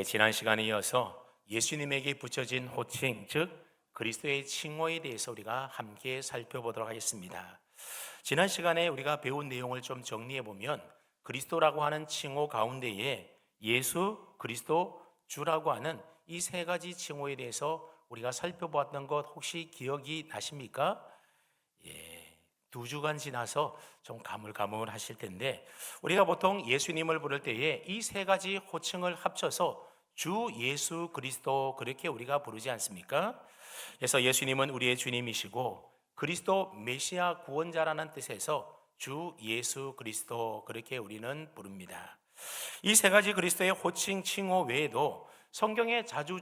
지난 시간에 이어서 예수님에게 붙여진 호칭, 즉 그리스도의 칭호에 대해서 우리가 함께 살펴보도록 하겠습니다. 지난 시간에 우리가 배운 내용을 좀 정리해 보면 그리스도라고 하는 칭호 가운데에 예수, 그리스도, 주라고 하는 이 세 가지 칭호에 대해서 우리가 살펴보았던 것 혹시 기억이 나십니까? 예, 두 주간 지나서 좀 가물가물하실 텐데 우리가 보통 예수님을 부를 때에 이 세 가지 호칭을 합쳐서 주 예수 그리스도 그렇게 우리가 부르지 않습니까? 그래서 예수님은 우리의 주님이시고 그리스도 메시아 구원자라는 뜻에서 주 예수 그리스도 그렇게 우리는 부릅니다. 이 세 가지 그리스도의 호칭 칭호 외에도 성경에 자주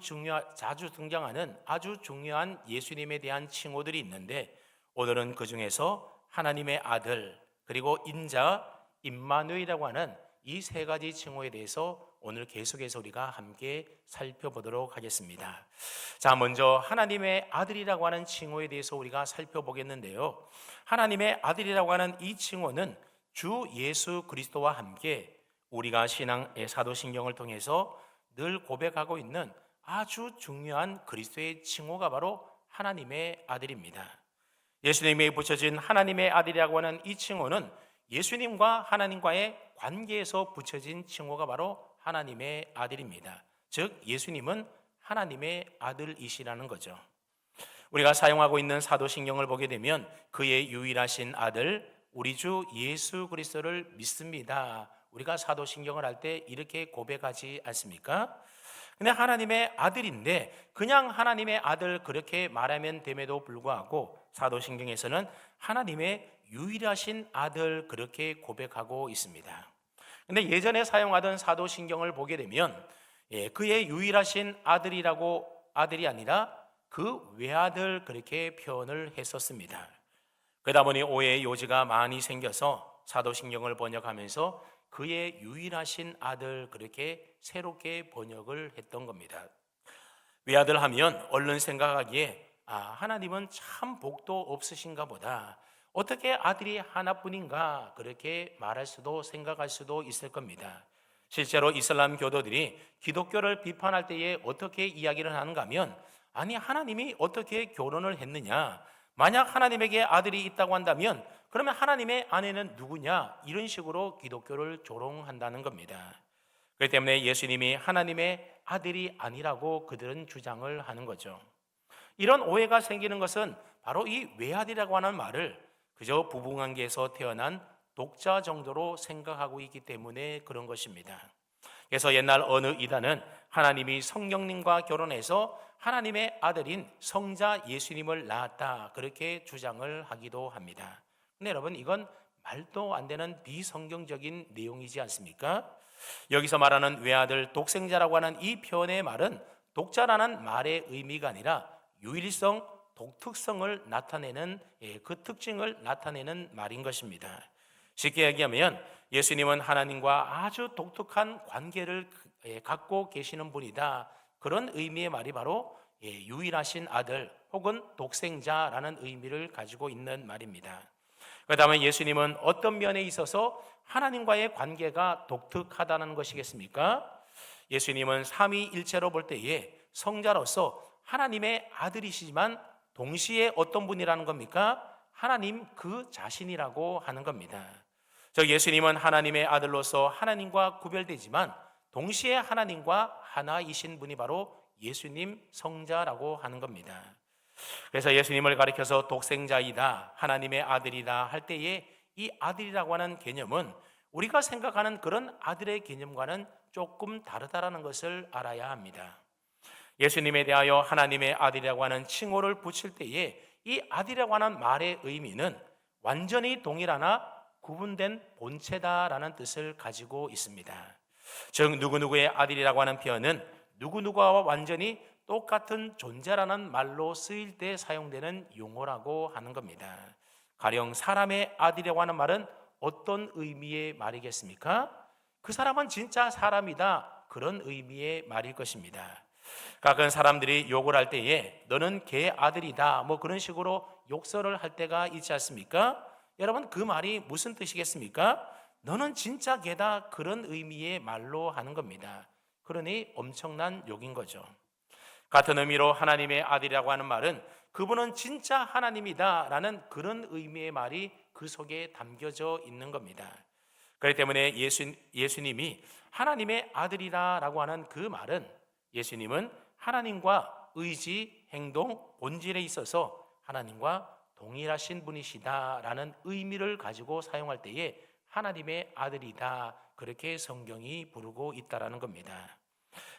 등장하는 아주 중요한 예수님에 대한 칭호들이 있는데 오늘은 그 중에서 하나님의 아들 그리고 인자 임마누엘이라고 하는 이 세 가지 칭호에 대해서 오늘 계속해서 우리가 함께 살펴보도록 하겠습니다. 자, 먼저 하나님의 아들이라고 하는 칭호에 대해서 우리가 살펴보겠는데요. 하나님의 아들이라고 하는 이 칭호는 주 예수 그리스도와 함께 우리가 신앙의 사도신경을 통해서 늘 고백하고 있는 아주 중요한 그리스도의 칭호가 바로 하나님의 아들입니다. 예수님에게 붙여진 하나님의 아들이라고 하는 이 칭호는 예수님과 하나님과의 관계에서 붙여진 칭호가 바로 하나님의 아들입니다. 즉 예수님은 하나님의 아들이시라는 거죠. 우리가 사용하고 있는 사도신경을 보게 되면 그의 유일하신 아들 우리 주 예수 그리스도를 믿습니다. 우리가 사도신경을 할 때 이렇게 고백하지 않습니까? 근데 하나님의 아들인데 그냥 하나님의 아들 그렇게 말하면 됨에도 불구하고 사도신경에서는 하나님의 유일하신 아들 그렇게 고백하고 있습니다. 근데 예전에 사용하던 사도신경을 보게 되면 그의 유일하신 아들이 아니라 그 외아들 그렇게 표현을 했었습니다. 그러다 보니 오해의 요지가 많이 생겨서 사도신경을 번역하면서 그의 유일하신 아들 그렇게 새롭게 번역을 했던 겁니다. 외아들 하면 얼른 생각하기에 하나님은 참 복도 없으신가 보다. 어떻게 아들이 하나뿐인가 그렇게 말할 수도 생각할 수도 있을 겁니다. 실제로 이슬람 교도들이 기독교를 비판할 때에 어떻게 이야기를 하는가 하면 아니 하나님이 어떻게 결혼을 했느냐, 만약 하나님에게 아들이 있다고 한다면 그러면 하나님의 아내는 누구냐, 이런 식으로 기독교를 조롱한다는 겁니다. 그렇기 때문에 예수님이 하나님의 아들이 아니라고 그들은 주장을 하는 거죠. 이런 오해가 생기는 것은 바로 이 외아들이라고 하는 말을 그저 부부관계에서 태어난 독자 정도로 생각하고 있기 때문에 그런 것입니다. 그래서 옛날 어느 이단은 하나님이 성령님과 결혼해서 하나님의 아들인 성자 예수님을 낳았다 그렇게 주장을 하기도 합니다. 근데 여러분 이건 말도 안 되는 비성경적인 내용이지 않습니까? 여기서 말하는 외아들 독생자라고 하는 이 표현의 말은 독자라는 말의 의미가 아니라 유일성, 독특성을 나타내는 그 특징을 나타내는 말인 것입니다. 쉽게 얘기하면 예수님은 하나님과 아주 독특한 관계를 갖고 계시는 분이다. 그런 의미의 말이 바로 유일하신 아들 혹은 독생자라는 의미를 가지고 있는 말입니다. 그렇다면 예수님은 어떤 면에 있어서 하나님과의 관계가 독특하다는 것이겠습니까? 예수님은 삼위일체로 볼 때에 성자로서 하나님의 아들이시지만 동시에 어떤 분이라는 겁니까? 하나님 그 자신이라고 하는 겁니다. 즉 예수님은 하나님의 아들로서 하나님과 구별되지만 동시에 하나님과 하나이신 분이 바로 예수님 성자라고 하는 겁니다. 그래서 예수님을 가리켜서 독생자이다, 하나님의 아들이다 할 때에 이 아들이라고 하는 개념은 우리가 생각하는 그런 아들의 개념과는 조금 다르다라는 것을 알아야 합니다. 예수님에 대하여 하나님의 아들이라고 하는 칭호를 붙일 때에 이 아들이라고 하는 말의 의미는 완전히 동일하나 구분된 본체다라는 뜻을 가지고 있습니다. 즉 누구누구의 아들이라고 하는 표현은 누구누구와 완전히 똑같은 존재라는 말로 쓰일 때 사용되는 용어라고 하는 겁니다. 가령 사람의 아들이라고 하는 말은 어떤 의미의 말이겠습니까? 그 사람은 진짜 사람이다, 그런 의미의 말일 것입니다. 가끔 사람들이 욕을 할 때에 너는 개 아들이다 뭐 그런 식으로 욕설을 할 때가 있지 않습니까? 여러분 그 말이 무슨 뜻이겠습니까? 너는 진짜 개다, 그런 의미의 말로 하는 겁니다. 그러니 엄청난 욕인 거죠. 같은 의미로 하나님의 아들이라고 하는 말은 그분은 진짜 하나님이다라는 그런 의미의 말이 그 속에 담겨져 있는 겁니다. 그렇기 때문에 예수님이 하나님의 아들이라고 하는 그 말은 예수님은 하나님과 의지, 행동, 본질에 있어서 하나님과 동일하신 분이시다라는 의미를 가지고 사용할 때에 하나님의 아들이다, 그렇게 성경이 부르고 있다라는 겁니다.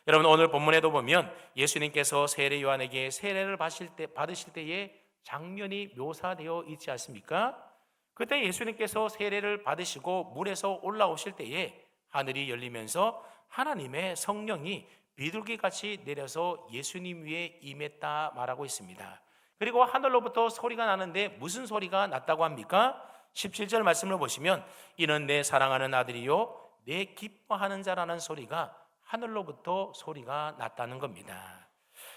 여러분, 오늘 본문에도 보면 예수님께서 세례 요한에게 세례를 받으실 때의 장면이 묘사되어 있지 않습니까? 그때 예수님께서 세례를 받으시고 물에서 올라오실 때에 하늘이 열리면서 하나님의 성령이 비둘기같이 내려서 예수님 위에 임했다 말하고 있습니다. 그리고 하늘로부터 소리가 나는데 무슨 소리가 났다고 합니까? 17절 말씀을 보시면 이는 내 사랑하는 아들이요 내 기뻐하는 자라는 소리가 하늘로부터 소리가 났다는 겁니다.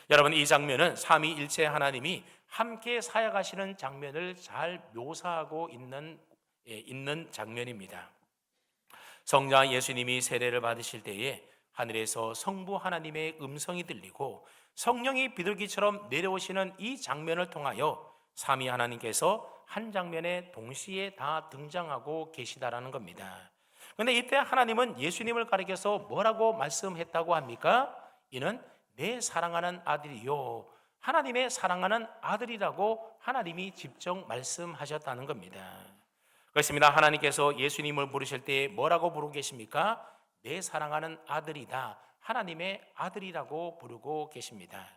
여러분, 이 장면은 삼위일체 하나님이 함께 사역하시는 장면을 잘 묘사하고 있는 장면입니다. 성자 예수님이 세례를 받으실 때에 하늘에서 성부 하나님의 음성이 들리고 성령이 비둘기처럼 내려오시는 이 장면을 통하여 삼위 하나님께서 한 장면에 동시에 다 등장하고 계시다라는 겁니다. 그런데 이때 하나님은 예수님을 가리켜서 뭐라고 말씀했다고 합니까? 이는 내 사랑하는 아들이요, 하나님의 사랑하는 아들이라고 하나님이 직접 말씀하셨다는 겁니다. 그렇습니다. 하나님께서 예수님을 부르실 때 뭐라고 부르고 계십니까? 내 사랑하는 아들이다, 하나님의 아들이라고 부르고 계십니다.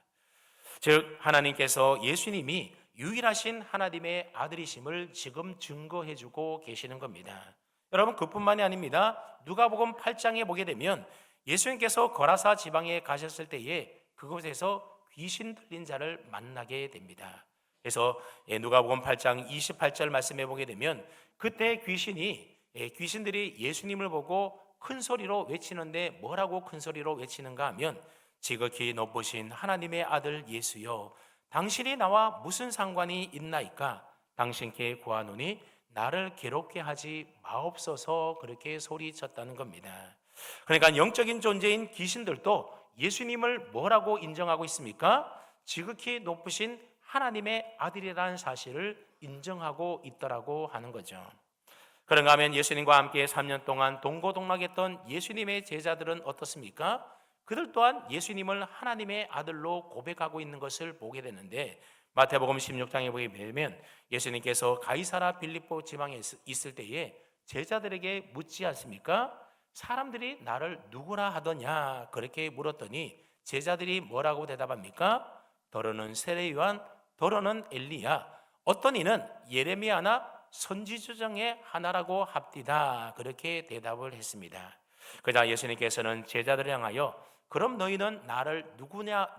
즉 하나님께서 예수님이 유일하신 하나님의 아들이심을 지금 증거해주고 계시는 겁니다. 여러분, 그뿐만이 아닙니다. 누가복음 8장에 보게 되면 예수님께서 거라사 지방에 가셨을 때에 그곳에서 귀신 들린 자를 만나게 됩니다. 그래서 누가복음 8장 28절 말씀해 보게 되면 그때 귀신들이 예수님을 보고 큰 소리로 외치는데 뭐라고 큰 소리로 외치는가 하면 지극히 높으신 하나님의 아들 예수여, 당신이 나와 무슨 상관이 있나이까? 당신께 구하노니 나를 괴롭게 하지 마옵소서, 그렇게 소리쳤다는 겁니다. 그러니까 영적인 존재인 귀신들도 예수님을 뭐라고 인정하고 있습니까? 지극히 높으신 하나님의 아들이라는 사실을 인정하고 있더라고 하는 거죠. 그런가 하면 예수님과 함께 3년 동안 동고동락했던 예수님의 제자들은 어떻습니까? 그들 또한 예수님을 하나님의 아들로 고백하고 있는 것을 보게 되는데 마태복음 16장에 보게 되면 예수님께서 가이사라 빌립보 지방에 있을 때에 제자들에게 묻지 않습니까? 사람들이 나를 누구라 하더냐, 그렇게 물었더니 제자들이 뭐라고 대답합니까? 더러는 세례 요한, 더러는 엘리야, 어떤 이는 예레미야나 선지자 중에 하나라고 합디다, 그렇게 대답을 했습니다. 그러자 예수님께서는 제자들을 향하여 그럼 너희는 나를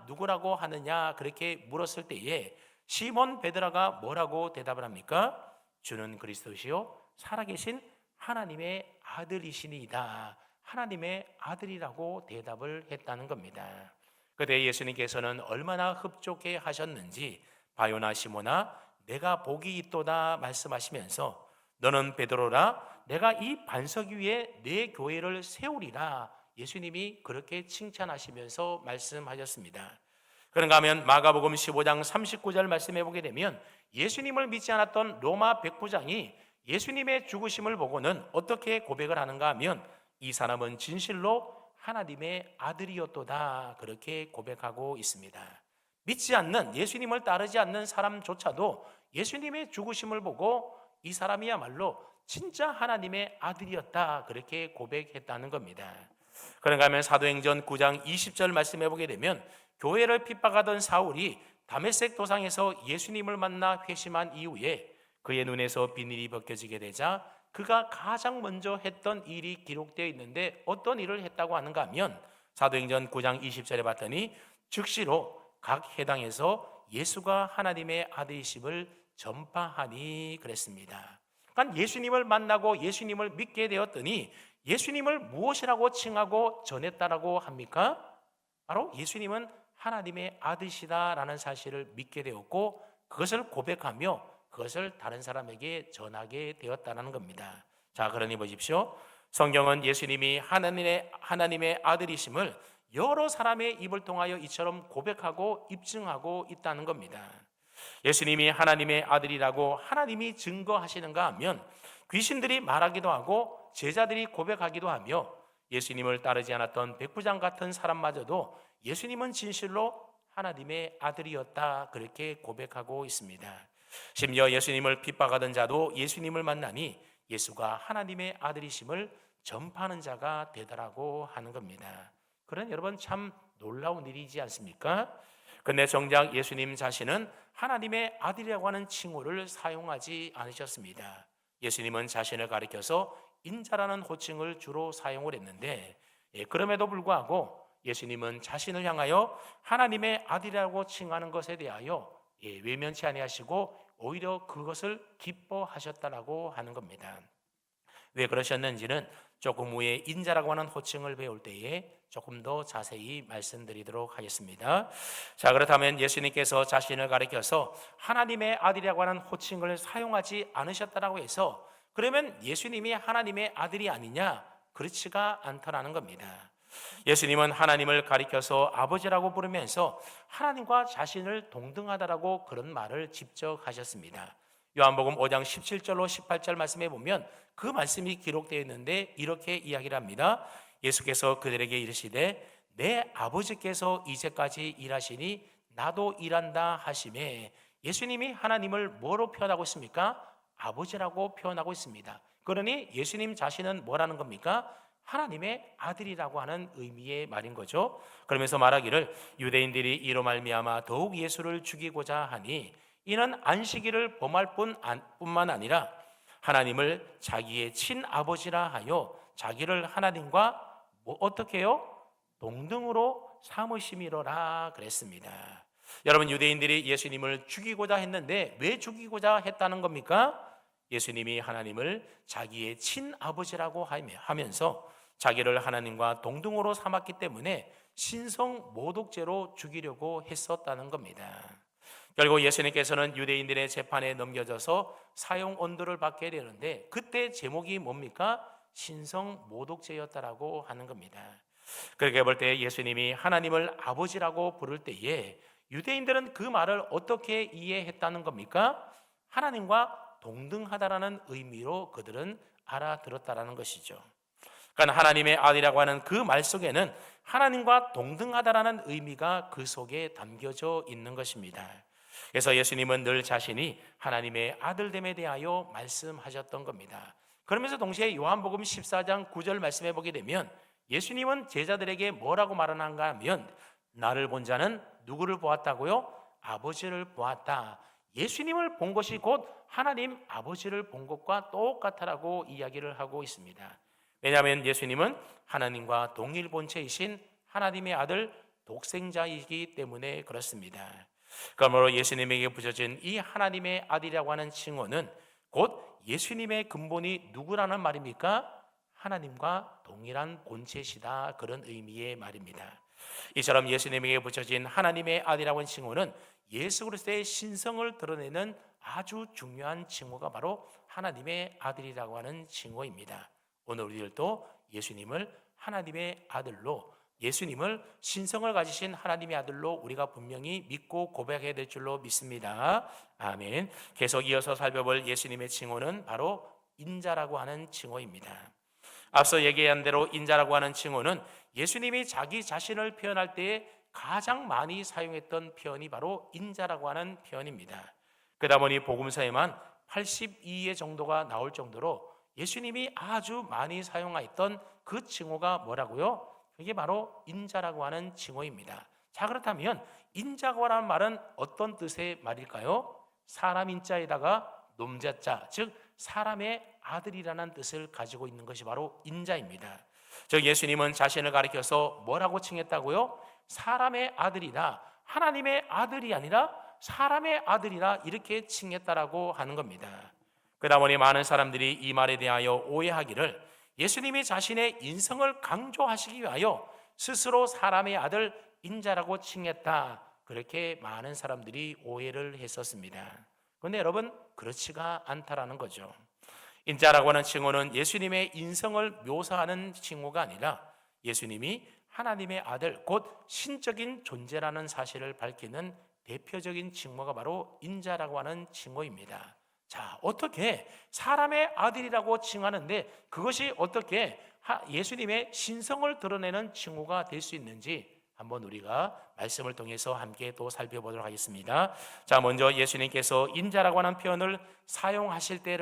누구라고 하느냐, 그렇게 물었을 때에 시몬 베드로가 뭐라고 대답을 합니까? 주는 그리스도시요 살아계신 하나님의 아들이시니이다, 하나님의 아들이라고 대답을 했다는 겁니다. 그때 예수님께서는 얼마나 흡족해 하셨는지 바요나 시몬아 내가 복이 있도다 말씀하시면서 너는 베드로라, 내가 이 반석 위에 내 교회를 세우리라, 예수님이 그렇게 칭찬하시면서 말씀하셨습니다. 그런가 하면 마가복음 15장 39절 말씀해 보게 되면 예수님을 믿지 않았던 로마 백부장이 예수님의 죽으심을 보고는 어떻게 고백을 하는가 하면 이 사람은 진실로 하나님의 아들이었도다, 그렇게 고백하고 있습니다. 믿지 않는, 예수님을 따르지 않는 사람조차도 예수님의 죽으심을 보고 이 사람이야말로 진짜 하나님의 아들이었다, 그렇게 고백했다는 겁니다. 그런가 하면 사도행전 9장 20절 말씀해 보게 되면 교회를 핍박하던 사울이 다메섹 도상에서 예수님을 만나 회심한 이후에 그의 눈에서 비늘이 벗겨지게 되자 그가 가장 먼저 했던 일이 기록되어 있는데 어떤 일을 했다고 하는가 하면 사도행전 9장 20절에 봤더니 즉시로 각 회당에서 예수가 하나님의 아들이심을 전파하니 그랬습니다. 그러니까 예수님을 만나고 예수님을 믿게 되었더니 예수님을 무엇이라고 칭하고 전했다라고 합니까? 바로 예수님은 하나님의 아들이시다라는 사실을 믿게 되었고 그것을 고백하며 그것을 다른 사람에게 전하게 되었다는 겁니다. 자, 그러니 보십시오. 성경은 예수님이 하나님의 아들이심을 여러 사람의 입을 통하여 이처럼 고백하고 입증하고 있다는 겁니다. 예수님이 하나님의 아들이라고 하나님이 증거하시는가 하면 귀신들이 말하기도 하고 제자들이 고백하기도 하며 예수님을 따르지 않았던 백부장 같은 사람마저도 예수님은 진실로 하나님의 아들이었다 그렇게 고백하고 있습니다. 심지어 예수님을 핍박하던 자도 예수님을 만나니 예수가 하나님의 아들이심을 전파하는 자가 되더라고 하는 겁니다. 그런 여러분 참 놀라운 일이지 않습니까? 그런데 정작 예수님 자신은 하나님의 아들이라고 하는 칭호를 사용하지 않으셨습니다. 예수님은 자신을 가리켜서 인자라는 호칭을 주로 사용을 했는데 그럼에도 불구하고 예수님은 자신을 향하여 하나님의 아들이라고 칭하는 것에 대하여 외면치 아니하시고 오히려 그것을 기뻐하셨다라고 하는 겁니다. 왜 그러셨는지는 조금 후에 인자라고 하는 호칭을 배울 때에 조금 더 자세히 말씀드리도록 하겠습니다. 자, 그렇다면 예수님께서 자신을 가리켜서 하나님의 아들이라고 하는 호칭을 사용하지 않으셨다라고 해서 그러면 예수님이 하나님의 아들이 아니냐? 그렇지가 않다라는 겁니다. 예수님은 하나님을 가리켜서 아버지라고 부르면서 하나님과 자신을 동등하다라고 그런 말을 직접 하셨습니다. 요한복음 5장 17절로 18절 말씀에 보면 그 말씀이 기록되어 있는데 이렇게 이야기를 합니다. 예수께서 그들에게 이르시되 내 아버지께서 이제까지 일하시니 나도 일한다 하시매 예수님이 하나님을 뭐로 표현하고 있습니까? 아버지라고 표현하고 있습니다. 그러니 예수님 자신은 뭐라는 겁니까? 하나님의 아들이라고 하는 의미의 말인 거죠. 그러면서 말하기를 유대인들이 이로 말미암아 더욱 예수를 죽이고자 하니 이는 안식일을 범할 뿐만 아니라 하나님을 자기의 친아버지라 하여 자기를 하나님과 어떻게 해요? 동등으로 삼으심이로라 그랬습니다. 여러분 유대인들이 예수님을 죽이고자 했는데 왜 죽이고자 했다는 겁니까? 예수님이 하나님을 자기의 친아버지라고 하면서 자기를 하나님과 동등으로 삼았기 때문에 신성 모독죄로 죽이려고 했었다는 겁니다. 결국 예수님께서는 유대인들의 재판에 넘겨져서 사형 언도를 받게 되는데 그때 제목이 뭡니까? 신성 모독죄였다라고 하는 겁니다. 그렇게 볼 때 예수님이 하나님을 아버지라고 부를 때에 유대인들은 그 말을 어떻게 이해했다는 겁니까? 하나님과 동등하다라는 의미로 그들은 알아들었다라는 것이죠. 그러니까 하나님의 아들이라고 하는 그 말 속에는 하나님과 동등하다라는 의미가 그 속에 담겨져 있는 것입니다. 그래서 예수님은 늘 자신이 하나님의 아들됨에 대하여 말씀하셨던 겁니다. 그러면서 동시에 요한복음 14장 9절 말씀해 보게 되면 예수님은 제자들에게 뭐라고 말하는가 하면 나를 본 자는 누구를 보았다고요? 아버지를 보았다. 예수님을 본 것이 곧 하나님 아버지를 본 것과 똑같다라고 이야기를 하고 있습니다. 왜냐하면 예수님은 하나님과 동일 본체이신 하나님의 아들 독생자이기 때문에 그렇습니다. 그러므로 예수님에게 붙여진 이 하나님의 아들이라고 하는 칭호는 곧 예수님의 근본이 누구라는 말입니까? 하나님과 동일한 본체시다 그런 의미의 말입니다. 이처럼 예수님에게 붙여진 하나님의 아들이라고 하는 칭호는 예수 그리스도의 신성을 드러내는 아주 중요한 칭호가 바로 하나님의 아들이라고 하는 칭호입니다. 오늘 우리들도 예수님을 하나님의 아들로 예수님을 신성을 가지신 하나님의 아들로 우리가 분명히 믿고 고백해야 될 줄로 믿습니다. 아멘. 계속 이어서 살펴볼 예수님의 칭호는 바로 인자라고 하는 칭호입니다. 앞서 얘기한 대로 인자라고 하는 칭호는 예수님이 자기 자신을 표현할 때에 가장 많이 사용했던 표현이 바로 인자라고 하는 표현입니다. 그러다 보니 복음서에만 82회 정도가 나올 정도로 예수님이 아주 많이 사용하였던 그 칭호가 뭐라고요? 그게 바로 인자라고 하는 칭호입니다. 자, 그렇다면 인자라는 말은 어떤 뜻의 말일까요? 사람 인자에다가 놈자자, 즉 사람의 아들이라는 뜻을 가지고 있는 것이 바로 인자입니다. 즉 예수님은 자신을 가리켜서 뭐라고 칭했다고요? 사람의 아들이다. 하나님의 아들이 아니라 사람의 아들이라 이렇게 칭했다라고 하는 겁니다. 그러다 보니 많은 사람들이 이 말에 대하여 오해하기를 예수님이 자신의 인성을 강조하시기 위하여 스스로 사람의 아들 인자라고 칭했다. 그렇게 많은 사람들이 오해를 했었습니다. 그런데 여러분 그렇지가 않다라는 거죠. 인자라고 하는 칭호는 예수님의 인성을 묘사하는 칭호가 아니라 예수님이 하나님의 아들, 곧 신적인 존재라는 사실을 밝히는 대표적인 칭호가 바로 인자라고 하는 칭호입니다. 자, 어떻게 사람의 아들이라고 칭하는데 그것이 어떻게 예수님의 신성을 드러내는 칭호가 될 수 있는지 한번 우리가 말씀을 통해서 함께 또 살펴보도록 하겠습니다. 자, 먼저 예수님께서 인자라고 하는 표현을 사용하실 때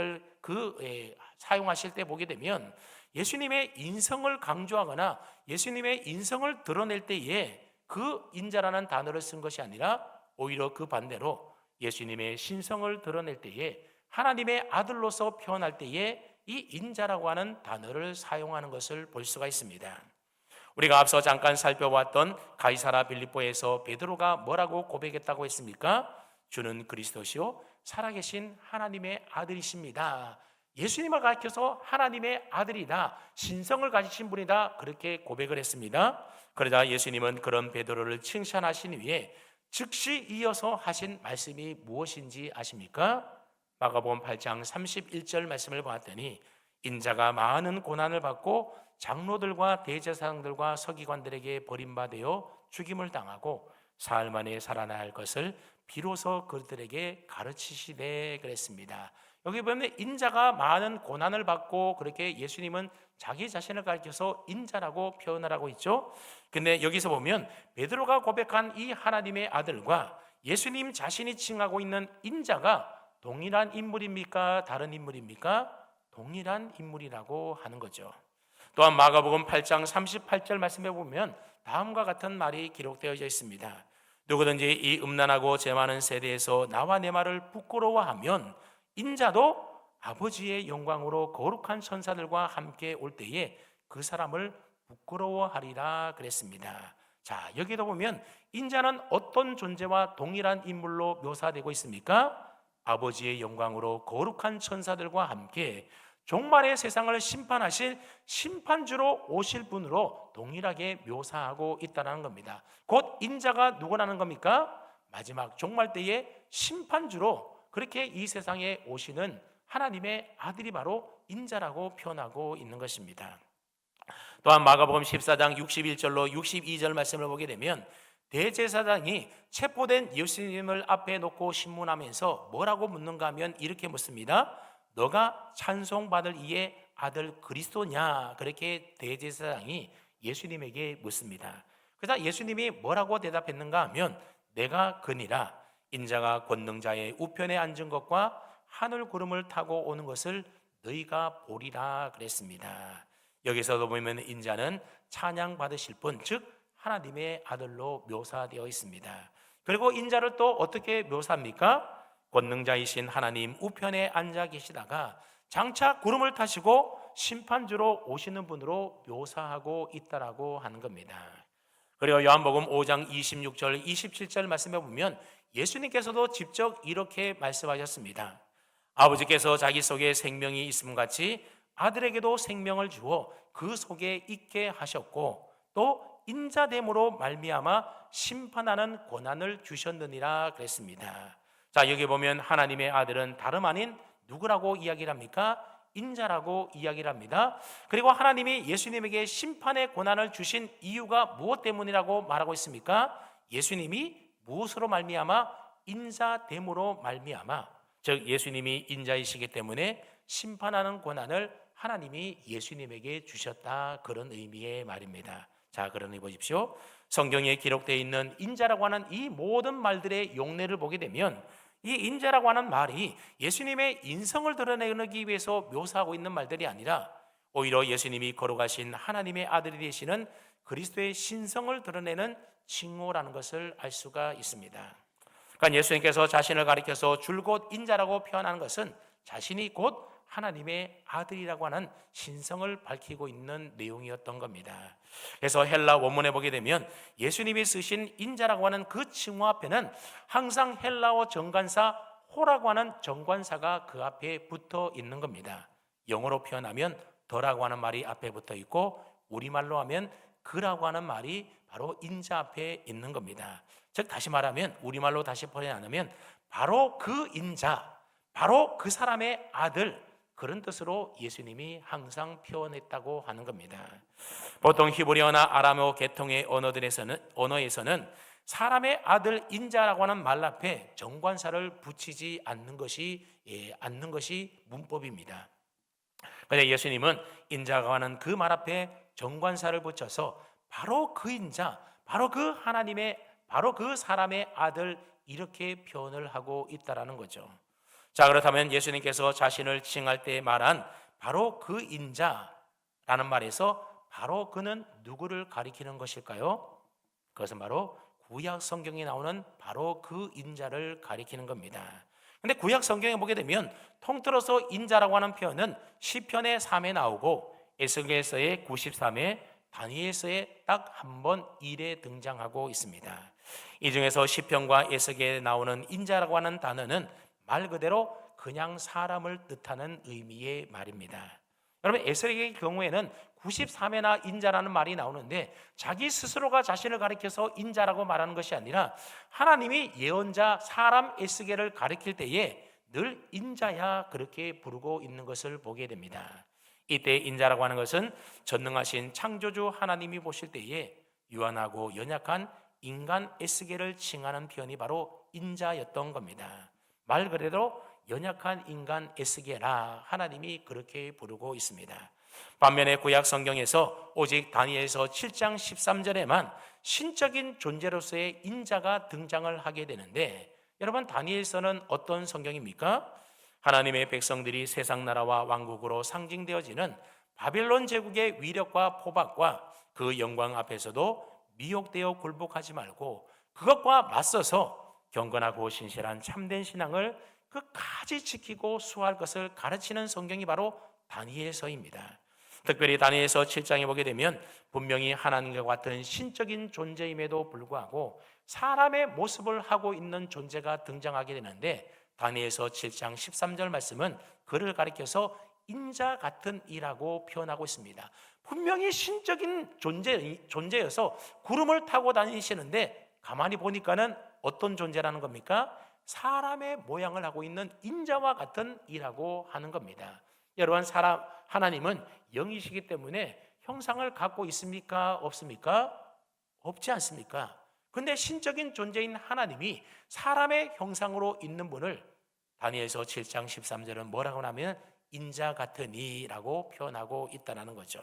보게 되면 예수님의 인성을 강조하거나 예수님의 인성을 드러낼 때에 그 인자라는 단어를 쓴 것이 아니라 오히려 그 반대로 예수님의 신성을 드러낼 때에 하나님의 아들로서 표현할 때에 이 인자라고 하는 단어를 사용하는 것을 볼 수가 있습니다. 우리가 앞서 잠깐 살펴봤던 가이사라 빌립보에서 베드로가 뭐라고 고백했다고 했습니까? 주는 그리스도시요 살아계신 하나님의 아들이십니다. 예수님을 가리켜서 하나님의 아들이다, 신성을 가지신 분이다, 그렇게 고백을 했습니다. 그러자 예수님은 그런 베드로를 칭찬하신 후에 즉시 이어서 하신 말씀이 무엇인지 아십니까? 마가복음 8장 31절 말씀을 보았더니 인자가 많은 고난을 받고 장로들과 대제사장들과 서기관들에게 버림받아 죽임을 당하고 사흘 만에 살아나야 할 것을 비로소 그들에게 가르치시되 그랬습니다. 여기 보면 인자가 많은 고난을 받고 그렇게 예수님은 자기 자신을 가리켜서 인자라고 표현을 하고 있죠. 근데 여기서 보면 베드로가 고백한 이 하나님의 아들과 예수님 자신이 칭하고 있는 인자가 동일한 인물입니까? 다른 인물입니까? 동일한 인물이라고 하는 거죠. 또한 마가복음 8장 38절 말씀해 보면 다음과 같은 말이 기록되어져 있습니다. 누구든지 이 음란하고 죄 많은 세대에서 나와 내 말을 부끄러워하면 인자도 아버지의 영광으로 거룩한 천사들과 함께 올 때에 그 사람을 부끄러워하리라 그랬습니다. 자, 여기도 보면 인자는 어떤 존재와 동일한 인물로 묘사되고 있습니까? 아버지의 영광으로 거룩한 천사들과 함께 종말의 세상을 심판하실 심판주로 오실 분으로 동일하게 묘사하고 있다는 겁니다. 곧 인자가 누구라는 겁니까? 마지막 종말 때의 심판주로 그렇게 이 세상에 오시는 하나님의 아들이 바로 인자라고 표현하고 있는 것입니다. 또한 마가복음 14장 61절로 62절 말씀을 보게 되면 대제사장이 체포된 예수님을 앞에 놓고 신문하면서 뭐라고 묻는가 하면 이렇게 묻습니다. 너가 찬송받을 이의 아들 그리스도냐? 그렇게 대제사장이 예수님에게 묻습니다. 그래서 예수님이 뭐라고 대답했는가 하면 내가 그니라. 인자가 권능자의 우편에 앉은 것과 하늘 구름을 타고 오는 것을 너희가 보리라 그랬습니다. 여기서도 보면 인자는 찬양 받으실 분, 즉 하나님의 아들로 묘사되어 있습니다. 그리고 인자를 또 어떻게 묘사합니까? 권능자이신 하나님 우편에 앉아 계시다가 장차 구름을 타시고 심판주로 오시는 분으로 묘사하고 있다라고 하는 겁니다. 그리고 요한복음 5장 26절 27절 말씀해 보면 예수님께서도 직접 이렇게 말씀하셨습니다. 아버지께서 자기 속에 생명이 있음 같이 아들에게도 생명을 주어 그 속에 있게 하셨고 또 인자됨으로 말미암아 심판하는 권한을 주셨느니라 그랬습니다. 자, 여기 보면 하나님의 아들은 다름 아닌 누구라고 이야기를 합니까? 인자라고 이야기를 합니다. 그리고 하나님이 예수님에게 심판의 권한을 주신 이유가 무엇 때문이라고 말하고 있습니까? 예수님이 무엇으로 말미암아? 인자됨으로 말미암아, 즉 예수님이 인자이시기 때문에 심판하는 권한을 하나님이 예수님에게 주셨다, 그런 의미의 말입니다. 자, 그러니 보십시오. 성경에 기록되어 있는 인자라고 하는 이 모든 말들의 용례를 보게 되면 이 인자라고 하는 말이 예수님의 인성을 드러내기 위해서 묘사하고 있는 말들이 아니라 오히려 예수님이 걸어가신 하나님의 아들이 되시는 그리스도의 신성을 드러내는 칭호라는 것을 알 수가 있습니다. 그러니까 예수님께서 자신을 가리켜서 줄곧 인자라고 표현하는 것은 자신이 곧 하나님의 아들이라고 하는 신성을 밝히고 있는 내용이었던 겁니다. 그래서 헬라 원문에 보게 되면 예수님이 쓰신 인자라고 하는 그 칭호 앞에는 항상 헬라어 정관사 호라고 하는 정관사가 그 앞에 붙어 있는 겁니다. 영어로 표현하면 더라고 하는 말이 앞에 붙어 있고 우리말로 하면 그라고 하는 말이 바로 인자 앞에 있는 겁니다. 즉 다시 말하면 우리말로 다시 표현하면 바로 그 인자, 바로 그 사람의 아들, 그런 뜻으로 예수님이 항상 표현했다고 하는 겁니다. 보통 히브리어나 아람어 계통의 언어에서는 사람의 아들 인자라고 하는 말 앞에 정관사를 붙이지 않는 것이 문법입니다. 그런데 예수님은 인자가 하는 그 말 앞에 정관사를 붙여서 바로 그 인자, 바로 그 하나님의, 바로 그 사람의 아들, 이렇게 표현을 하고 있다라는 거죠. 자, 그렇다면 예수님께서 자신을 칭할 때 말한 바로 그 인자라는 말에서 바로 그는 누구를 가리키는 것일까요? 그것은 바로 구약 성경에 나오는 바로 그 인자를 가리키는 겁니다. 근데 구약 성경에 보게 되면 통틀어서 인자라고 하는 표현은 시편의 3에 나오고 에스겔서의 93에, 다니엘서에 딱 한 번 1에 등장하고 있습니다. 이 중에서 시편과 에스겔에 나오는 인자라고 하는 단어는 말 그대로 그냥 사람을 뜻하는 의미의 말입니다. 여러분, 에스겔의 경우에는 93회나 인자라는 말이 나오는데 자기 스스로가 자신을 가리켜서 인자라고 말하는 것이 아니라 하나님이 예언자 사람 에스겔을 가리킬 때에 늘 인자야 그렇게 부르고 있는 것을 보게 됩니다. 이때 인자라고 하는 것은 전능하신 창조주 하나님이 보실 때에 유한하고 연약한 인간 에스겔을 칭하는 표현이 바로 인자였던 겁니다. 말 그대로 연약한 인간 에스겔아, 하나님이 그렇게 부르고 있습니다. 반면에 구약 성경에서 오직 다니엘서 7장 13절에만 신적인 존재로서의 인자가 등장을 하게 되는데, 여러분, 다니엘서는 어떤 성경입니까? 하나님의 백성들이 세상 나라와 왕국으로 상징되어지는 바빌론 제국의 위력과 포박과 그 영광 앞에서도 미혹되어 굴복하지 말고 그것과 맞서서 경건하고 신실한 참된 신앙을 끝까지 지키고 수호할 것을 가르치는 성경이 바로 다니엘서입니다. 특별히 다니엘서 7장에 보게 되면 분명히 하나님과 같은 신적인 존재임에도 불구하고 사람의 모습을 하고 있는 존재가 등장하게 되는데, 다니엘서 7장 13절 말씀은 그를 가리켜서 인자 같은 이라고 표현하고 있습니다. 분명히 신적인 존재여서 구름을 타고 다니시는데 가만히 보니까는 어떤 존재라는 겁니까? 사람의 모양을 하고 있는 인자와 같은 이라고 하는 겁니다. 여러분, 하나님은 영이시기 때문에 형상을 갖고 있습니까? 없습니까? 없지 않습니까? 그런데 신적인 존재인 하나님이 사람의 형상으로 있는 분을 다니엘서 7장 13절은 뭐라고 하면 인자 같은 이라고 표현하고 있다는 거죠.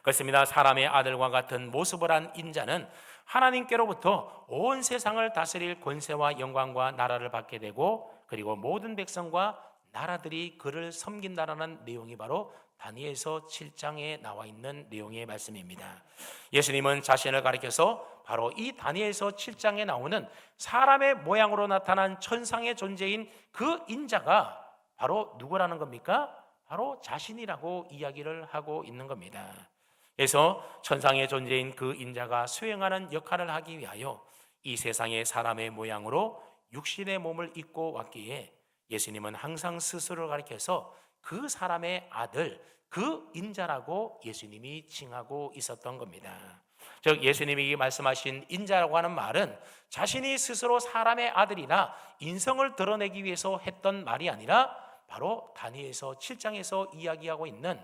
그렇습니다. 사람의 아들과 같은 모습을 한 인자는 하나님께로부터 온 세상을 다스릴 권세와 영광과 나라를 받게 되고, 그리고 모든 백성과 나라들이 그를 섬긴다라는 내용이 바로 다니엘서 7장에 나와 있는 내용의 말씀입니다. 예수님은 자신을 가리켜서 바로 이 다니엘서 7장에 나오는 사람의 모양으로 나타난 천상의 존재인 그 인자가 바로 누구라는 겁니까? 바로 자신이라고 이야기를 하고 있는 겁니다. 그래서 천상의 존재인 그 인자가 수행하는 역할을 하기 위하여 이 세상의 사람의 모양으로 육신의 몸을 입고 왔기에 예수님은 항상 스스로를 가리켜서 그 사람의 아들, 그 인자라고 예수님이 칭하고 있었던 겁니다. 즉, 예수님이 말씀하신 인자라고 하는 말은 자신이 스스로 사람의 아들이나 인성을 드러내기 위해서 했던 말이 아니라 바로 다니엘서 7장에서 이야기하고 있는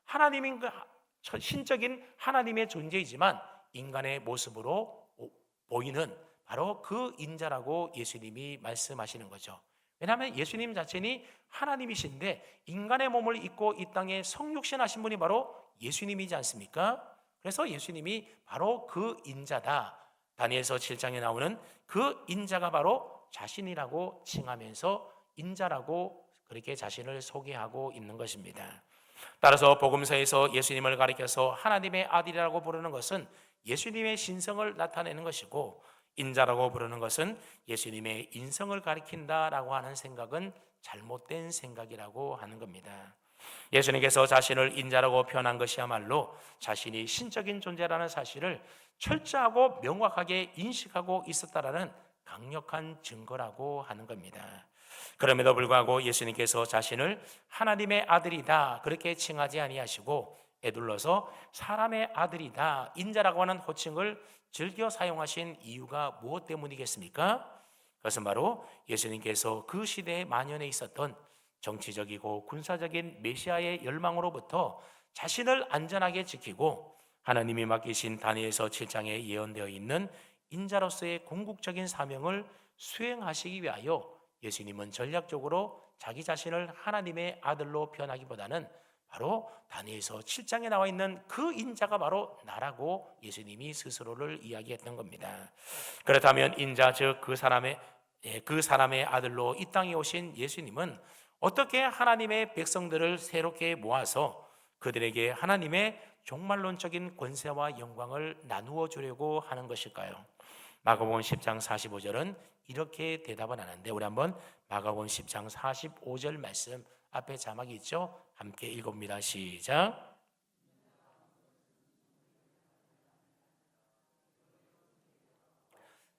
하나님인 신적인 하나님의 존재이지만 인간의 모습으로 보이는 바로 그 인자라고 예수님이 말씀하시는 거죠. 왜냐하면 예수님 자신이 하나님이신데 인간의 몸을 입고 이 땅에 성육신하신 분이 바로 예수님이지 않습니까? 그래서 예수님이 바로 그 인자다, 다니엘서 7장에 나오는 그 인자가 바로 자신이라고 칭하면서 인자라고 그렇게 자신을 소개하고 있는 것입니다. 따라서 복음서에서 예수님을 가리켜서 하나님의 아들이라고 부르는 것은 예수님의 신성을 나타내는 것이고, 인자라고 부르는 것은 예수님의 인성을 가리킨다라고 하는 생각은 잘못된 생각이라고 하는 겁니다. 예수님께서 자신을 인자라고 표현한 것이야말로 자신이 신적인 존재라는 사실을 철저하고 명확하게 인식하고 있었다라는 강력한 증거라고 하는 겁니다. 그럼에도 불구하고 예수님께서 자신을 하나님의 아들이다 그렇게 칭하지 아니하시고 에둘러서 사람의 아들이다, 인자라고 하는 호칭을 즐겨 사용하신 이유가 무엇 때문이겠습니까? 그것은 바로 예수님께서 그 시대에 만연해 있었던 정치적이고 군사적인 메시아의 열망으로부터 자신을 안전하게 지키고 하나님이 맡기신 다니엘서 7장에 예언되어 있는 인자로서의 궁극적인 사명을 수행하시기 위하여 예수님은 전략적으로 자기 자신을 하나님의 아들로 표현하기보다는 바로 다니엘서 7장에 나와 있는 그 인자가 바로 나라고 예수님이 스스로를 이야기했던 겁니다. 그렇다면 인자 즉 그 사람의 아들로 이 땅에 오신 예수님은 어떻게 하나님의 백성들을 새롭게 모아서 그들에게 하나님의 종말론적인 권세와 영광을 나누어 주려고 하는 것일까요? 마가복음 10장 45절은 이렇게 대답을 하는데, 우리 한번 마가복음 10장 45절 말씀, 앞에 자막이 있죠? 함께 읽어봅니다. 시작.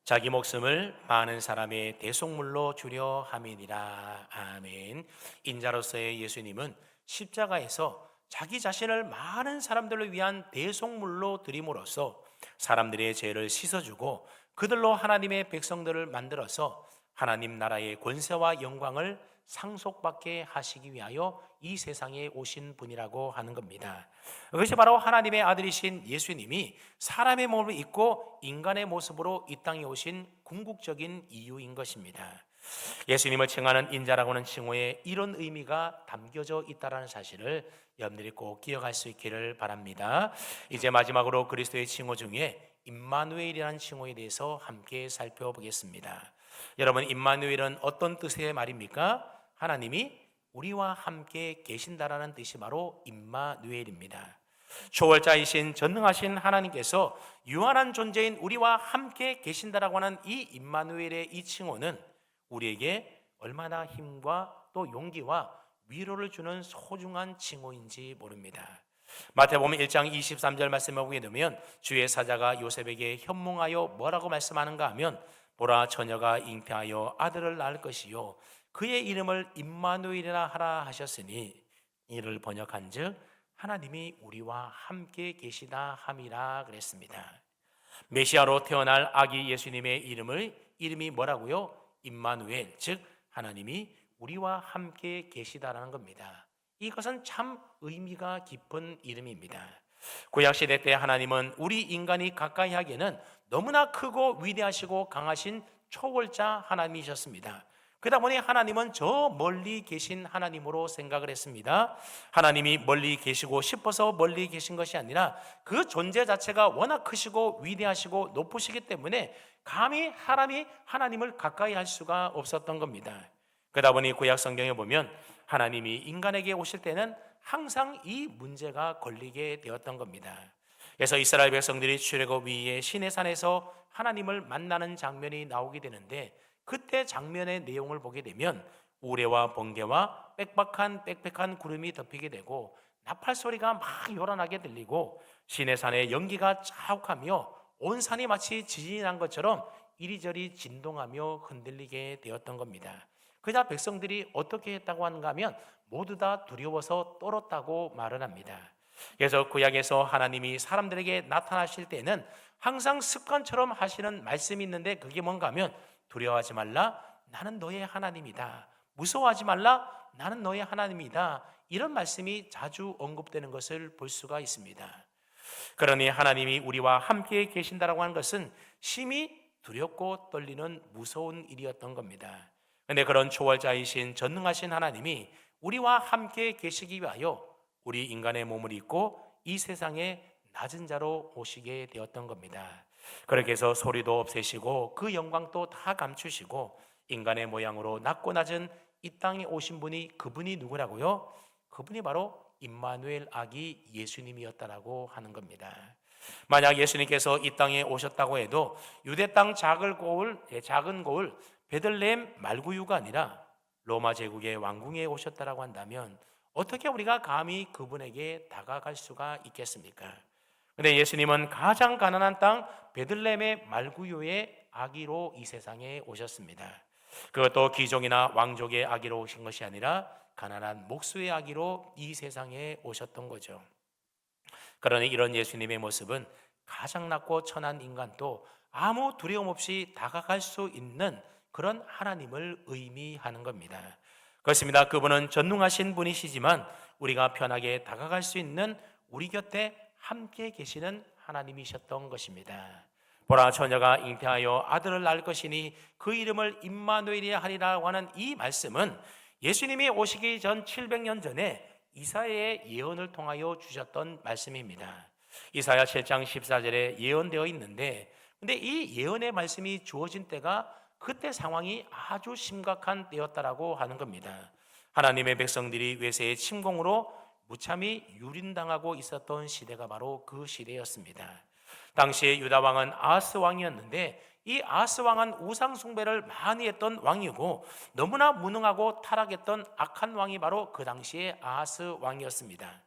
자기 목숨을 많은 사람의 대속물로 주려 함이니라. 아멘. 인자로서의 예수님은 십자가에서 자기 자신을 많은 사람들을 위한 대속물로 드림으로써 사람들의 죄를 씻어주고 그들로 하나님의 백성들을 만들어서 하나님 나라의 권세와 영광을 상속받게 하시기 위하여 이 세상에 오신 분이라고 하는 겁니다. 그것이 바로 하나님의 아들이신 예수님이 사람의 몸을 입고 인간의 모습으로 이 땅에 오신 궁극적인 이유인 것입니다. 예수님을 칭하는 인자라고는 칭호에 이런 의미가 담겨져 있다는 사실을 여러분들이 꼭 기억할 수 있기를 바랍니다. 이제 마지막으로 그리스도의 칭호 중에 임마누엘이라는 칭호에 대해서 함께 살펴보겠습니다. 여러분, 임마누엘은 어떤 뜻의 말입니까? 하나님이 우리와 함께 계신다라는 뜻이 바로 임마누엘입니다. 초월자이신 전능하신 하나님께서 유한한 존재인 우리와 함께 계신다라고 하는 이 임마누엘의 이 칭호는 우리에게 얼마나 힘과 또 용기와 위로를 주는 소중한 칭호인지 모릅니다. 마태복음 1장 23절 말씀을 보게 되면 주의 사자가 요셉에게 현몽하여 뭐라고 말씀하는가 하면, 보라 처녀가 잉태하여 아들을 낳을 것이요 그의 이름을 임마누엘이라 하라 하셨으니, 이를 번역한즉 하나님이 우리와 함께 계시다 함이라 그랬습니다. 메시아로 태어날 아기 예수님의 이름이 뭐라고요? 임마누엘, 즉 하나님이 우리와 함께 계시다라는 겁니다. 이것은 참 의미가 깊은 이름입니다. 구약시대 때 하나님은 우리 인간이 가까이 하기에는 너무나 크고 위대하시고 강하신 초월자 하나님이셨습니다. 그러다 보니 하나님은 저 멀리 계신 하나님으로 생각을 했습니다. 하나님이 멀리 계시고 싶어서 멀리 계신 것이 아니라 그 존재 자체가 워낙 크시고 위대하시고 높으시기 때문에 감히 사람이 하나님을 가까이 할 수가 없었던 겁니다. 그러다 보니 구약 성경에 보면 하나님이 인간에게 오실 때는 항상 이 문제가 걸리게 되었던 겁니다. 그래서 이스라엘 백성들이 출애굽 이후에 시내산에서 하나님을 만나는 장면이 나오게 되는데, 그때 장면의 내용을 보게 되면 우레와 번개와 빽빽한 구름이 덮이게 되고 나팔 소리가 막 요란하게 들리고 시내산에 연기가 자욱하며 온 산이 마치 지진이 난 것처럼 이리저리 진동하며 흔들리게 되었던 겁니다. 그러자 백성들이 어떻게 했다고 하는가 하면 모두 다 두려워서 떨었다고 말을 합니다. 그래서 구약에서 하나님이 사람들에게 나타나실 때는 항상 습관처럼 하시는 말씀이 있는데, 그게 뭔가 하면 두려워하지 말라, 나는 너의 하나님이다. 무서워하지 말라, 나는 너의 하나님이다. 이런 말씀이 자주 언급되는 것을 볼 수가 있습니다. 그러니 하나님이 우리와 함께 계신다라고 하는 것은 심히 두렵고 떨리는 무서운 일이었던 겁니다. 그런데 그런 초월자이신 전능하신 하나님이 우리와 함께 계시기 위하여 우리 인간의 몸을 입고 이 세상에 낮은 자로 오시게 되었던 겁니다. 그렇게 해서 소리도 없애시고 그 영광도 다 감추시고 인간의 모양으로 낮고 낮은 이 땅에 오신 분이, 그분이 누구라고요? 그분이 바로 임마누엘 아기 예수님이었다라고 하는 겁니다. 만약 예수님께서 이 땅에 오셨다고 해도 유대 땅 작은 고을 베들레헴 말구유가 아니라 로마 제국의 왕궁에 오셨다라고 한다면 어떻게 우리가 감히 그분에게 다가갈 수가 있겠습니까? 그런데 예수님은 가장 가난한 땅 베들레헴의 말구유의 아기로 이 세상에 오셨습니다. 그것도 귀족이나 왕족의 아기로 오신 것이 아니라 가난한 목수의 아기로 이 세상에 오셨던 거죠. 그러니 이런 예수님의 모습은 가장 낮고 천한 인간도 아무 두려움 없이 다가갈 수 있는 그런 하나님을 의미하는 겁니다. 그렇습니다. 그분은 전능하신 분이시지만 우리가 편하게 다가갈 수 있는 우리 곁에 함께 계시는 하나님이셨던 것입니다. 보라, 처녀가 잉태하여 아들을 낳을 것이니 그 이름을 임마누엘이라 하리라고 하는 이 말씀은 예수님이 오시기 전 700년 전에 이사야의 예언을 통하여 주셨던 말씀입니다. 이사야 7장 14절에 예언되어 있는데, 근데 이 예언의 말씀이 주어진 때가 그때 상황이 아주 심각한 때였다라고 하는 겁니다. 하나님의 백성들이 외세의 침공으로 무참히 유린당하고 있었던 시대가 바로 그 시대였습니다. 당시에 유다 왕은 아하스 왕이었는데, 이 아하스 왕은 우상 숭배를 많이 했던 왕이고 너무나 무능하고 타락했던 악한 왕이 바로 그 당시에 아하스 왕이었습니다.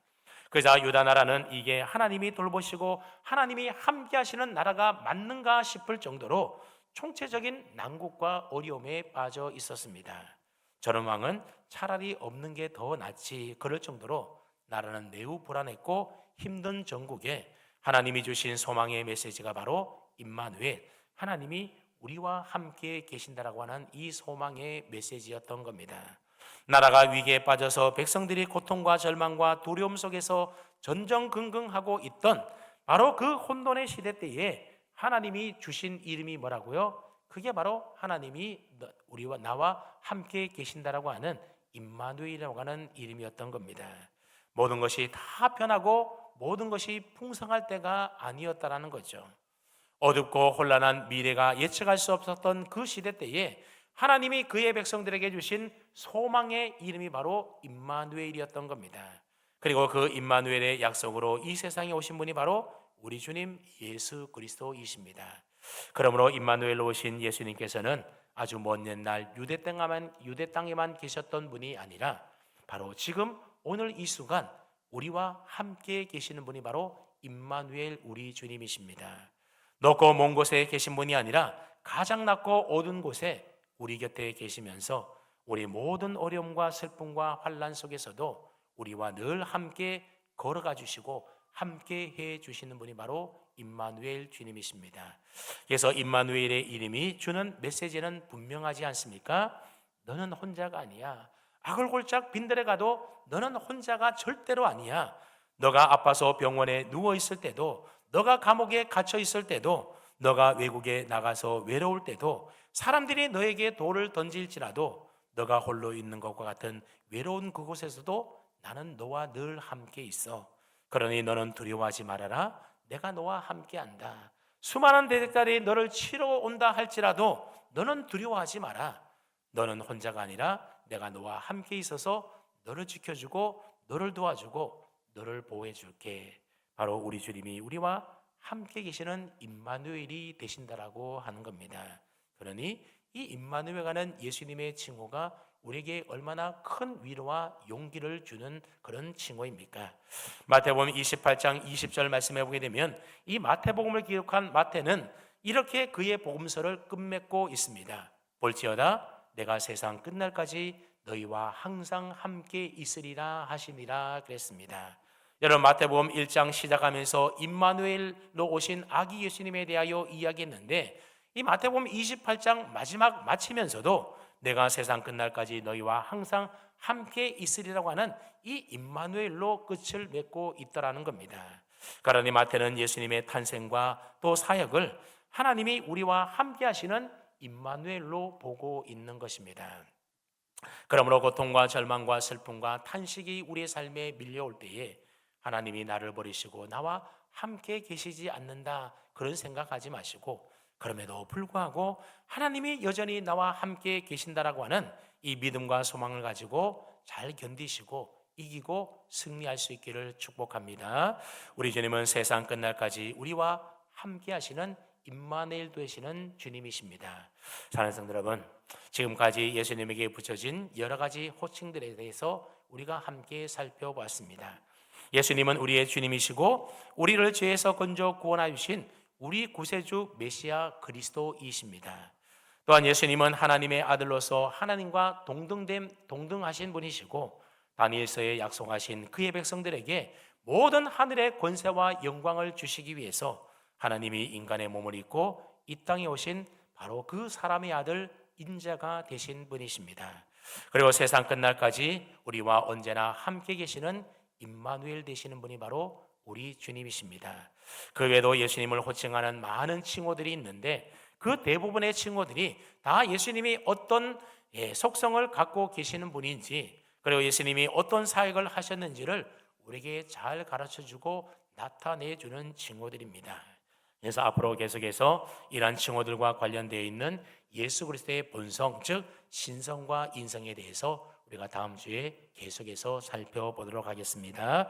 그러자 유다 나라는 이게 하나님이 돌보시고 하나님이 함께 하시는 나라가 맞는가 싶을 정도로 총체적인 난국과 어려움에 빠져 있었습니다. 저런 왕은 차라리 없는 게 더 낫지 그럴 정도로 나라는 매우 불안했고 힘든 전국에 하나님이 주신 소망의 메시지가 바로 임마누엘, 하나님이 우리와 함께 계신다라고 하는 이 소망의 메시지였던 겁니다. 나라가 위기에 빠져서 백성들이 고통과 절망과 두려움 속에서 전전긍긍하고 있던 바로 그 혼돈의 시대 때에 하나님이 주신 이름이 뭐라고요? 그게 바로 하나님이 우리와 나와 함께 계신다라고 하는 임마누엘이라고 하는 이름이었던 겁니다. 모든 것이 다 변하고 모든 것이 풍성할 때가 아니었다라는 거죠. 어둡고 혼란한 미래가 예측할 수 없었던 그 시대 때에 하나님이 그의 백성들에게 주신 소망의 이름이 바로 임마누엘이었던 겁니다. 그리고 그 임마누엘의 약속으로 이 세상에 오신 분이 바로 우리 주님 예수 그리스도이십니다. 그러므로 임마누엘로 오신 예수님께서는 아주 먼 옛날 유대 땅에만 계셨던 분이 아니라 바로 지금 오늘 이 순간 우리와 함께 계시는 분이 바로 임마누엘 우리 주님이십니다. 높고 먼 곳에 계신 분이 아니라 가장 낮고 어두운 곳에 우리 곁에 계시면서 우리 모든 어려움과 슬픔과 환난 속에서도 우리와 늘 함께 걸어가 주시고 함께 해 주시는 분이 바로 임마누엘 주님이십니다. 그래서 임마누엘의 이름이 주는 메시지는 분명하지 않습니까? 너는 혼자가 아니야. 악을 골짝 빈들에 가도 너는 혼자가 절대로 아니야. 너가 아파서 병원에 누워 있을 때도, 너가 감옥에 갇혀 있을 때도, 너가 외국에 나가서 외로울 때도, 사람들이 너에게 돌을 던질지라도 너가 홀로 있는 것과 같은 외로운 그곳에서도 나는 너와 늘 함께 있어. 그러니 너는 두려워하지 말아라. 내가 너와 함께 한다. 수많은 대적들이 너를 치러 온다 할지라도 너는 두려워하지 마라. 너는 혼자가 아니라 내가 너와 함께 있어서 너를 지켜주고 너를 도와주고 너를 보호해 줄게. 바로 우리 주님이 우리와 함께 계시는 임마누엘이 되신다라고 하는 겁니다. 그러니 이 임마누엘이라는 예수님의 칭호가 우리에게 얼마나 큰 위로와 용기를 주는 그런 칭호입니까? 마태복음 28장 20절 말씀해 보게 되면 이 마태복음을 기록한 마태는 이렇게 그의 복음서를 끝맺고 있습니다. 볼지어다 내가 세상 끝날까지 너희와 항상 함께 있으리라 하시니라 그랬습니다. 여러분, 마태복음 1장 시작하면서 임마누엘로 오신 아기 예수님에 대하여 이야기했는데 이 마태복음 28장 마지막 마치면서도 내가 세상 끝날까지 너희와 항상 함께 있으리라고 하는 이 임마누엘로 끝을 맺고 있더라는 겁니다. 그러니 마태는 예수님의 탄생과 또 사역을 하나님이 우리와 함께 하시는 임마누엘로 보고 있는 것입니다. 그러므로 고통과 절망과 슬픔과 탄식이 우리의 삶에 밀려올 때에 하나님이 나를 버리시고 나와 함께 계시지 않는다 그런 생각하지 마시고, 그럼에도 불구하고 하나님이 여전히 나와 함께 계신다라고 하는 이 믿음과 소망을 가지고 잘 견디시고 이기고 승리할 수 있기를 축복합니다. 우리 주님은 세상 끝날까지 우리와 함께 하시는 임마누엘 되시는 주님이십니다. 사랑하는 성도 여러분, 지금까지 예수님에게 붙여진 여러 가지 호칭들에 대해서 우리가 함께 살펴보았습니다. 예수님은 우리의 주님이시고 우리를 죄에서 건져 구원하여 주신 우리 구세주 메시아 그리스도이십니다. 또한 예수님은 하나님의 아들로서 하나님과 동등하신 분이시고 다니엘서에 약속하신 그의 백성들에게 모든 하늘의 권세와 영광을 주시기 위해서 하나님이 인간의 몸을 입고 이 땅에 오신 바로 그 사람의 아들 인자가 되신 분이십니다. 그리고 세상 끝날까지 우리와 언제나 함께 계시는 임마누엘 되시는 분이 바로 우리 주님이십니다. 그 외에도 예수님을 호칭하는 많은 칭호들이 있는데 그 대부분의 칭호들이 다 예수님이 어떤 속성을 갖고 계시는 분인지, 그리고 예수님이 어떤 사역을 하셨는지를 우리에게 잘 가르쳐주고 나타내주는 칭호들입니다. 그래서 앞으로 계속해서 이러한 칭호들과 관련되어 있는 예수 그리스도의 본성, 즉 신성과 인성에 대해서 우리가 다음 주에 계속해서 살펴보도록 하겠습니다.